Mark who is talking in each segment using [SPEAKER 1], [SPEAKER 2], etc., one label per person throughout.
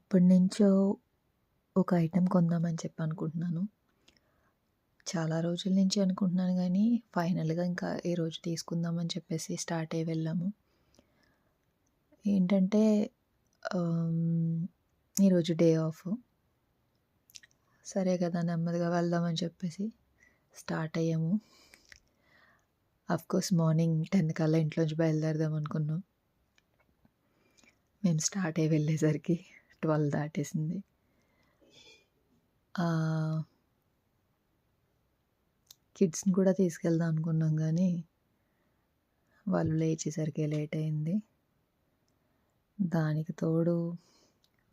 [SPEAKER 1] ఎప్పటినుంచో ఒక ఐటెం కొందామని చెప్పి అనుకుంటున్నాను. చాలా రోజుల నుంచి అనుకుంటున్నాను గానీ, ఫైనల్‌గా ఇంకా ఈరోజు తీసుకుందామని చెప్పేసి స్టార్ట్ అయ్యి వెళ్ళాము. ఏంటంటే ఆహ్, ఈరోజు డే ఆఫ్. సరే కదా! నెమ్మదిగా వెళ్దామని చెప్పేసి స్టార్ట్ అయ్యాము. ఆఫ్‌కోర్స్ మార్నింగ్ 10 కల్లా ఇంట్లోంచి బయలుదేరదాం అనుకున్నాం. మేము స్టార్ట్ అయ్యి వెళ్ళేసరికి 12 దాటేసింది. కిడ్స్‌ని కూడా తీసుకెళ్దాం అనుకున్నాం గానీ, వాళ్ళు లేచేసరికే లేట్ అయింది. దానికి తోడు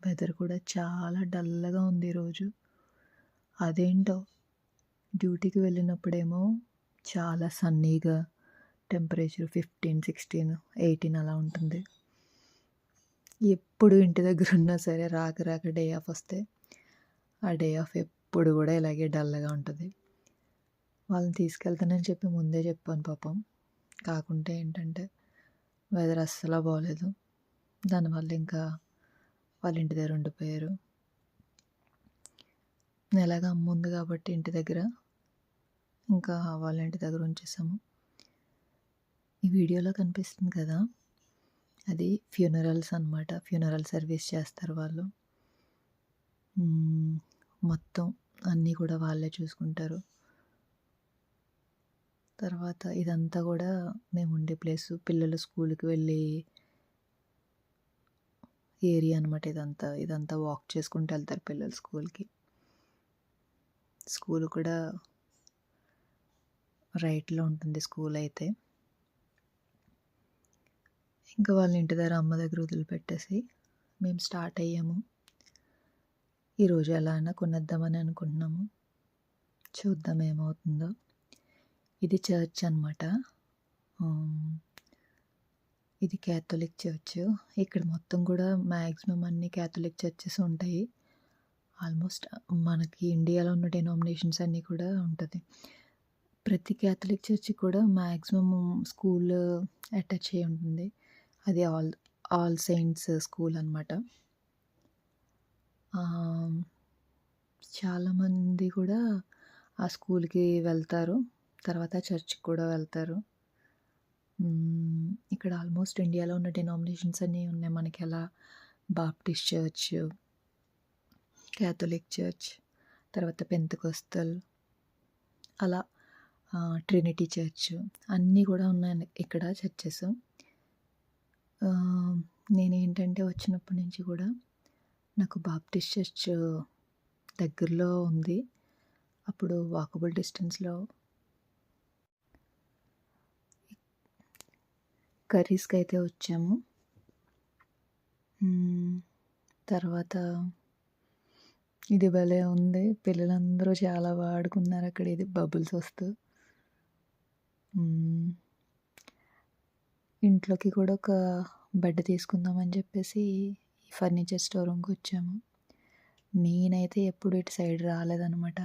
[SPEAKER 1] వెదర్ కూడా చాలా డల్‌గా ఉంది ఈరోజు. అదేంటో డ్యూటీకి వెళ్ళినప్పుడేమో చాలా సన్నీగా టెంపరేచర్ 15, 16, 18 అలా ఉంటుంది. ఎప్పుడు ఇంటి దగ్గర ఉన్నా సరే రాక డే ఆఫ్ వస్తే ఆ డే ఆఫ్ ఎప్పుడు కూడా ఇలాగే డల్‌గా ఉంటది. వాళ్ళని తీసుకెళ్తానని చెప్పి ముందే చెప్పాను పాపం. కాకుంటే ఏంటంటే వెదర్ అస్సలు బాలేదు. దానివల్ల ఇంకా వాళ్ళ ఇంటి దగ్గర ఉండిపోయారు. ఎలాగో అమ్మ ఉంది కాబట్టి ఇంటి దగ్గర ఇంకా వాళ్ళ ఇంటి దగ్గర ఉంచేసాము. ఈ వీడియోలో కనిపిస్తుంది కదా! అది ఫ్యూనరల్స్ అనమాట. ఫ్యూనరల్ సర్వీస్ చేస్తారు వాళ్ళు. మొత్తం అన్నీ కూడా వాళ్ళే చూసుకుంటారు. తర్వాత ఇదంతా కూడా మేము ఉండే ప్లేసు. పిల్లలు స్కూల్‌కి వెళ్ళే ఏరియా అనమాట ఇదంతా. ఇదంతా వాక్ చేసుకుంటూ వెళ్తారు పిల్లలు స్కూల్‌కి. స్కూల్ కూడా రైట్‌లో ఉంటుంది స్కూల్ అయితే. ఇంకా వాళ్ళ ఇంటి దగ్గర అమ్మ దగ్గర వదిలిపెట్టేసి మేము స్టార్ట్ అయ్యాము. ఈరోజు ఎలా అయినా కొనేద్దామని అనుకుంటున్నాము. చూద్దాం ఏమవుతుందో. ఇది చర్చ్ అనమాట. ఇది క్యాథలిక్ చర్చ్. ఇక్కడ మొత్తం కూడా మ్యాక్సిమం అన్ని క్యాథలిక్ చర్చెస్ ఉంటాయి. ఆల్మోస్ట్ మనకి ఇండియాలో ఉన్న డినామినేషన్స్ అన్నీ కూడా ఉంటది. ప్రతి క్యాథలిక్ చర్చ్ కూడా మ్యాక్సిమం స్కూల్ అటాచ్ అయ్యి ఉంటుంది. అది ఆల్ సెయింట్స్ స్కూల్ అనమాట. చాలామంది కూడా ఆ స్కూల్‌కి వెళ్తారు. తర్వాత చర్చ్‌కి కూడా వెళ్తారు. ఇక్కడ ఆల్మోస్ట్ ఇండియాలో ఉన్న డినామినేషన్స్ అన్నీ ఉన్నాయి. మనకి ఎలా బాప్టిస్ట్ చర్చ్, క్యాథలిక్ చర్చ్, తర్వాత పెంతెకోస్తల్ అలా ట్రినిటీ చర్చ్ అన్నీ కూడా ఉన్నాయి ఇక్కడ చర్చెస్. నేనేంటంటే వచ్చినప్పటి నుంచి కూడా నాకు బాప్టిస్ట్ చర్చ్ దగ్గరలో ఉంది. అప్పుడు వాకబుల్ డిస్టెన్స్‌లో కర్రీస్‌కి అయితే వచ్చాము. తర్వాత ఇది భలే ఉంది. పిల్లలందరూ చాలా బాగా ఆడుకున్నారు అక్కడ. ఇది బబుల్స్ వస్తూ. ఇంట్లోకి కూడా ఒక బెడ్ తీసుకుందామని చెప్పేసి ఈ ఫర్నిచర్ స్టోర్ రూమ్‌కి వచ్చాము. నేనైతే ఎప్పుడు ఇటు సైడ్ రాలేదనమాట.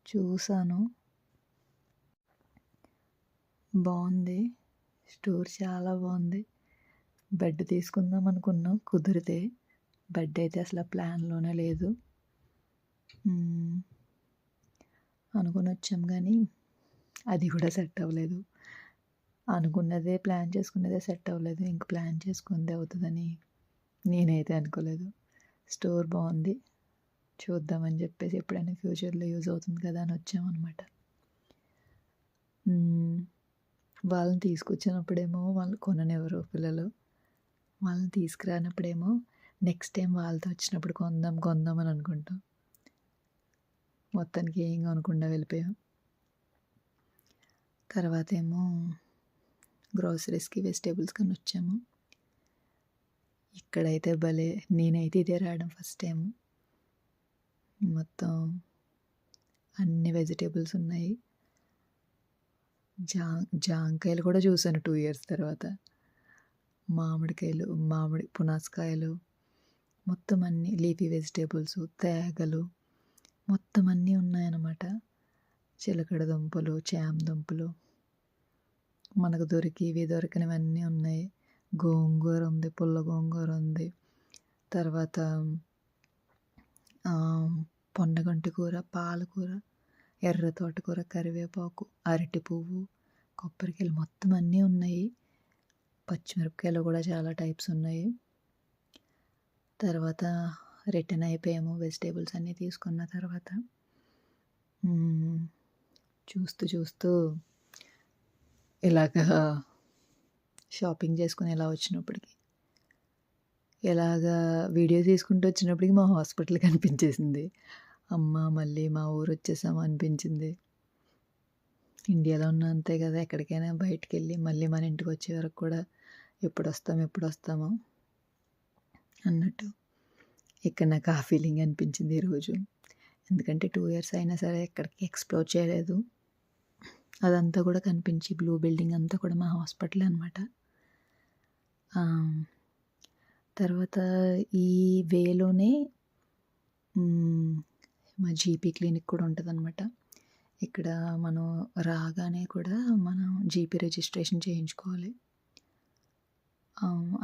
[SPEAKER 1] చూసాను. బాగుంది. స్టోర్ చాలా బాగుంది. బెడ్ తీసుకుందాం అనుకున్నాం కుదిరితే. బెడ్ అయితే అసలు ప్లాన్‌లోనే లేదు. అనుకుని వచ్చాం కానీ అది కూడా సెట్ అవ్వలేదు. అనుకున్నదే ప్లాన్ చేసుకున్నదే సెట్ అవ్వలేదు. ఇంక ప్లాన్ చేసుకుందే అవుతుందని నేనైతే అనుకోలేదు. స్టోర్ బాగుంది. చూద్దామని చెప్పేసి ఎప్పుడైనా ఫ్యూచర్‌లో యూజ్ అవుతుంది కదా అని వచ్చామన్నమాట. వాళ్ళని తీసుకొచ్చినప్పుడేమో వాళ్ళు కొననివ్వరు పిల్లలు. వాళ్ళని తీసుకురానప్పుడేమో నెక్స్ట్ టైం వాళ్ళతో వచ్చినప్పుడు కొందాం అని అనుకుంటాం. మొత్తానికి ఏం కొనకుండా వెళ్ళిపోయాం. తర్వాత ఏమో గ్రోసరీస్‌కి వెజిటేబుల్స్ కొని వచ్చాము. ఇక్కడైతే భలే నేనైతే ఇదే రావడం ఫస్ట్ టైం. మొత్తం అన్ని వెజిటేబుల్స్ ఉన్నాయి. జాంకాయలు కూడా చూసాను 2 ఇయర్స్ తర్వాత. మామిడి పునాసకాయలు మొత్తం అన్నీ లీఫీ వెజిటేబుల్స్, తేగలు మొత్తం అన్నీ ఉన్నాయన్నమాట. చిలకడ దుంపలు, చామ దుంపలు మనకు దొరికినవన్నీ ఉన్నాయి. గోంగూర ఉంది, పుల్ల గోంగూర ఉంది. తర్వాత పొన్నగంటి కూర, పాలకూర, ఎర్ర తోటకూర, కరివేపాకు, అరటి పువ్వు, కొబ్బరికాయలు మొత్తం అన్నీ ఉన్నాయి. పచ్చిమిరపకాయలు కూడా చాలా టైప్స్ ఉన్నాయి. తర్వాత రిటర్న్ అయిపోయాము వెజిటేబుల్స్ అన్నీ తీసుకున్న తర్వాత. చూస్తూ చూస్తూ ఇలాగా షాపింగ్ చేసుకుని ఇలా వచ్చినప్పటికి, ఇలాగా వీడియో తీసుకుంటూ వచ్చినప్పటికి మా హాస్పిటల్ కనిపించేసింది. అమ్మ మళ్ళీ మా ఊరు వచ్చేసాము అనిపించింది. ఇండియాలో ఉన్న అంతే కదా, ఎక్కడికైనా బయటికి వెళ్ళి మళ్ళీ మన ఇంటికి వచ్చే వరకు కూడా ఎప్పుడు వస్తామో అన్నట్టు ఇక్కడ నాకు ఆ ఫీలింగ్ అనిపించింది ఈరోజు. ఎందుకంటే 2 years అయినా సరే ఎక్కడికి ఎక్స్ప్లోర్ చేయలేదు. అదంతా కూడా కనిపించి బ్లూ బిల్డింగ్ అంతా కూడా మా హాస్పిటల్ అనమాట. తర్వాత ఈ వేలోనే మా జీపీ క్లినిక్ కూడా ఉంటుందన్నమాట. ఇక్కడ మనం రాగానే కూడా మనం జీపీ రిజిస్ట్రేషన్ చేయించుకోవాలి.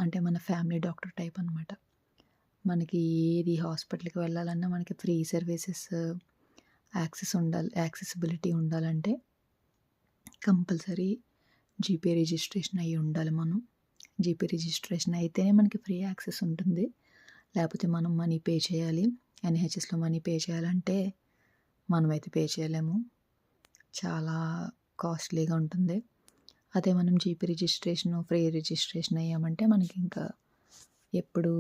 [SPEAKER 1] అంటే మన ఫ్యామిలీ డాక్టర్ టైప్ అనమాట. మనకి ఏది హాస్పిటల్కి వెళ్ళాలన్నా మనకి ఫ్రీ సర్వీసెస్ యాక్సెసిబిలిటీ ఉండాలంటే కంపల్సరీ జీపీ రిజిస్ట్రేషన్ అయ్యి ఉండాలి. మనం జీపీ రిజిస్ట్రేషన్ అయితేనే మనకి ఫ్రీ యాక్సెస్ ఉంటుంది. లేకపోతే మనం మనీ పే చేయాలి. ఎన్హెచ్ఎస్లో మనీ పే చేయాలంటే మనమైతే పే చేయలేము, చాలా కాస్ట్లీగా ఉంటుంది. అదే మనం జీపీ రిజిస్ట్రేషన్ ఫ్రీ రిజిస్ట్రేషన్ అయ్యామంటే మనకి ఇంకా ఎప్పుడు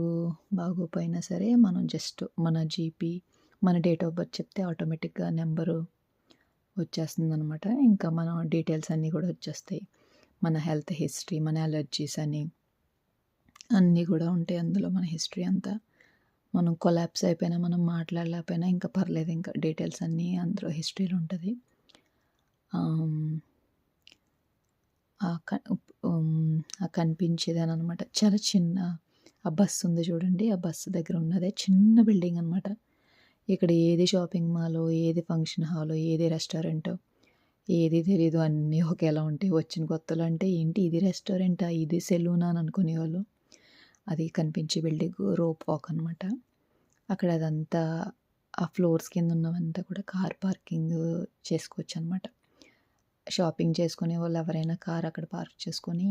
[SPEAKER 1] బాగోపోయినా సరే మనం జస్ట్ మన జీపీ మన డేట్ ఆఫ్ బర్త్ చెప్తే ఆటోమేటిక్గా నెంబరు వచ్చేస్తుంది అనమాట. ఇంకా మన డీటెయిల్స్ అన్నీ కూడా వచ్చేస్తాయి. మన హెల్త్ హిస్టరీ, మన అలర్జీస్ అని అన్నీ కూడా ఉంటాయి అందులో. మన హిస్టరీ అంతా మనం కొలాప్స్ అయిపోయినా, మనం మాట్లాడలేకపోయినా ఇంకా పర్లేదు, ఇంకా డీటెయిల్స్ అన్నీ అందులో హిస్టరీలో ఉంటుంది. కనిపించేదని అనమాట. చాలా చిన్న ఆ బస్సు ఉంది చూడండి, ఆ బస్సు దగ్గర ఉన్నదే చిన్న బిల్డింగ్ అనమాట. ఇక్కడ ఏది షాపింగ్ మాల్, ఏది ఫంక్షన్ హాల్, ఏది రెస్టారెంట్ ఏది తెలీదు, అన్నీ ఒకేలా ఉంటాయి. వచ్చిన కొత్తలో అంటే ఏంటి ఇది రెస్టారెంటా, ఇది సెలూనా అని అనుకునేవాళ్ళు. అది కనిపించే బిల్డింగ్ రోప్ వాక్ అనమాట. అక్కడ అదంతా ఆ ఫ్లోర్స్ కింద ఉన్నవంతా కూడా కార్ పార్కింగ్ చేసుకోవచ్చు అనమాట. షాపింగ్ చేసుకునే వాళ్ళు ఎవరైనా కార్ అక్కడ పార్క్ చేసుకొని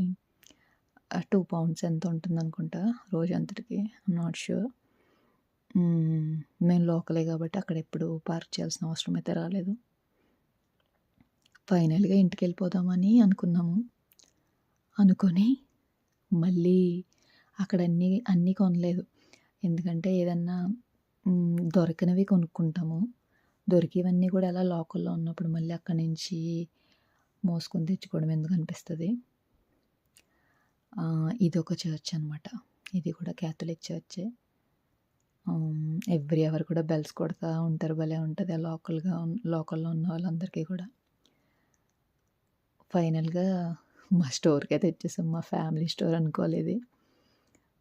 [SPEAKER 1] 2 pounds ఎంత ఉంటుంది అనుకుంటా రోజంతటికి, నాట్ ష్యూర్. మేము లోకలే కాబట్టి అక్కడ ఎప్పుడు పార్క్ చేయాల్సిన అవసరం అయితే రాలేదు. ఫైనల్గా ఇంటికి వెళ్ళిపోదామని అనుకున్నాము. అనుకొని మళ్ళీ అక్కడ అన్నీ కొనలేదు. ఎందుకంటే ఏదన్నా దొరకనివి కొనుక్కుంటాము. దొరికేవన్నీ కూడా అలా లోకల్లో ఉన్నప్పుడు మళ్ళీ అక్కడి నుంచి మోసుకొని తెచ్చుకోవడం ఎందుకు అనిపిస్తుంది. ఇది ఒక చర్చ్ అనమాట. ఇది కూడా క్యాథలిక్ చర్చే. ఎవ్రీ అవర్ కూడా బెల్స్ కొడతా ఉంటారు, భలే ఉంటుంది. లోకల్లో ఉన్న వాళ్ళందరికీ కూడా. ఫైనల్గా మా స్టోర్కి అయితే వచ్చేసాం. మా ఫ్యామిలీ స్టోర్ అనుకోలేదు.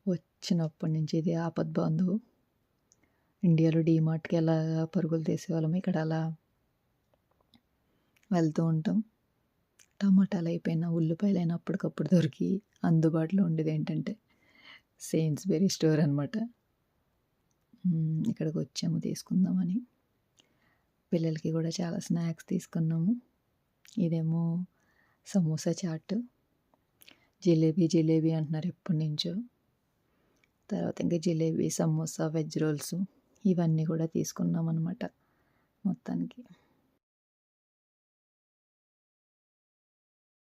[SPEAKER 1] వచ్చినప్పటి నుంచి ఇది ఆపద్ బంధువు. ఇండియాలో డీమార్ట్కి ఎలా పరుగులు తీసేవాళ్ళం, ఇక్కడ అలా వెళ్తూ ఉంటాం. టమాటాలు అయిపోయినా, ఉల్లిపాయలు అయినా అప్పటికప్పుడు దొరికి అందుబాటులో ఉండేది ఏంటంటే సెయిన్స్బరీ స్టోర్ అనమాట. ఇక్కడికి వచ్చాము తీసుకుందామని. పిల్లలకి కూడా చాలా స్నాక్స్ తీసుకున్నాము. ఇదేమో సమోసా చాట్, జిలేబీ అంటున్నారు ఎప్పటి నుంచో. తర్వాత ఇంకా జిలేబీ, సమోసా, వెజ్ రోల్స్ ఇవన్నీ కూడా తీసుకున్నాం అనమాట మొత్తానికి.